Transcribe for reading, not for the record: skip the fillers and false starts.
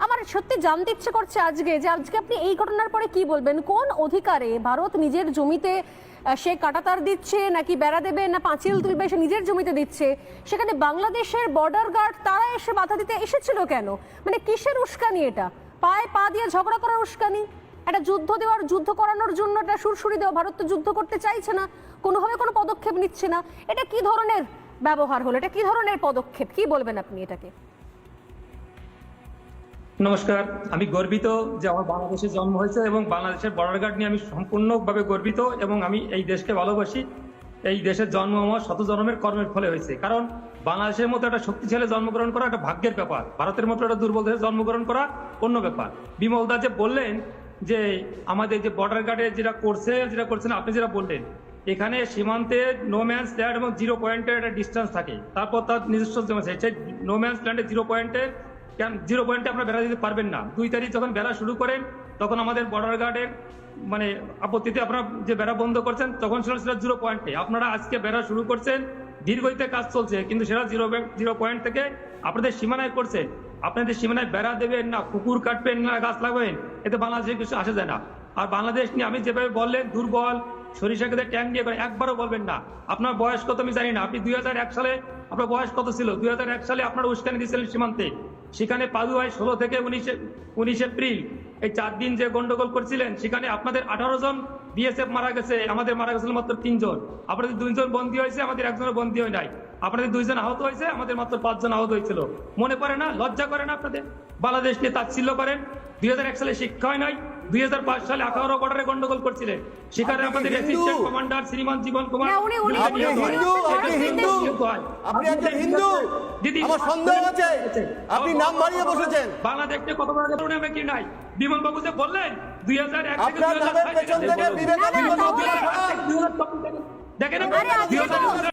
আমার সত্যি জানতে ইচ্ছে করছে আজকে আপনি এই ঘটনার পরে কি বলবেন? কোন অধিকারে ভারত নিজের জমিতে সে কাঁটাতার দিচ্ছে, নাকি বেড়া দেবে, না পাঁচিল তুলবে, সে নিজের জমিতে দিচ্ছে, সেখানে বাংলাদেশের বর্ডার গার্ড তারা এসে বাধা দিতে এসেছিল কেন? মানে কিসের উস্কানি এটা? পায়ে পা দিয়ে ঝগড়া করার উস্কানি? একটা যুদ্ধ করানোর জন্য একটা সুরসুরি দেওয়া? ভারত তো যুদ্ধ করতে চাইছে না, কোনোভাবে কোনো পদক্ষেপ নিচ্ছে না। এটা কি ধরনের ব্যবহার হলো? এটা কি ধরনের পদক্ষেপ? কি বলবেন আপনি এটাকে? নমস্কার, আমি গর্বিত যে আমার বাংলাদেশে জন্ম হয়েছে এবং বাংলাদেশের বর্ডার গার্ড নিয়ে আমি সম্পূর্ণভাবে গর্বিত এবং আমি এই দেশকে ভালোবাসি। এই দেশের জন্ম আমার শত জন্মের কর্মের ফলে হয়েছে, কারণ বাংলাদেশের মতো একটা শক্তিশালী জন্মগ্রহণ করা একটা ভাগ্যের ব্যাপার, ভারতের মতো একটা দুর্বল দেশে জন্মগ্রহণ করা অন্য ব্যাপার। বিমল দা যে বললেন যে আমাদের যে বর্ডার গার্ডে যেটা করছেন আপনি যেটা বললেন, এখানে সীমান্তে নো ম্যান্স ল্যান্ড এবং 0 পয়েন্টের একটা ডিস্টেন্স থাকে, তারপর তার নিজস্ব সেই নো ম্যান্স ল্যান্ডে 0 পয়েন্টে আপনারা বেড়া দিতে পারবেন না। 2 তারিখ যখন বেড়া শুরু করেন তখন আমাদের বর্ডার গার্ডের মানে আপত্তিতে আপনারা যে বেড়া বন্ধ করছেন তখন ছিল সেটা 0 পয়েন্টে। আপনারা আজকে বেড়া শুরু করছেন, দীর্ঘতে কাজ চলছে, কিন্তু সেটা 0 পয়েন্ট থেকে আপনাদের সীমানায় করছেন। আপনাদের সীমানায় বেড়া দেবেন না, পুকুর কাটবেন না, গাছ লাগাবেন, এতে বাংলাদেশে কিছু আসা যায় না। আর বাংলাদেশ নিয়ে আমি যেভাবে বললেন দুর্বল, সরিষা খেতে ট্যাঙ্ক দিয়ে করে, একবারও বলবেন না। আপনার বয়স কত আমি জানি না, আপনি 2001 সালে আপনার বয়স কত ছিল? 2001 সালে আপনারা উস্কানি দিয়েছিলেন সীমান্তে, সেখানে পালুয়ায় 16 থেকে 19 এপ্রিল এই 4 দিন যে গন্ডগোল করছিলেন, সেখানে আপনাদের 18 জন বিএসএফ মারা গেছে, আমাদের মারা গেছিল মাত্র 3 জন। আপনাদের 2 জন বন্দী হয়েছে, আমাদের 1 জনও বন্দী হয় নাই। আপনাদের 2 জন আহত হয়েছে, আমাদের মাত্র 5 জন আহত হয়েছিল। মনে পড়ে না? লজ্জা করে না আপনাদের? বাংলাদেশ নিয়ে তাচ্ছিল্য করেন। 2001 সালে শিক্ষা হয় নাই, 2005 সালে 18 বর্ডারে গন্ডগোল করছিলেন, সেখানে আমাদের অ্যাসিস্ট্যান্ট কমান্ডার শ্রীমান জীবন কুমার দিদি আমার সন্দেহ আছে আপনি নাম বাড়িয়ে বসেছেন। বাংলাদেশে কত বড় কি নাই? বিমল বাবু যে বললেন 2001 থেকে আপনার নামের পেছন থেকে বিবেকানন্দ দেখেন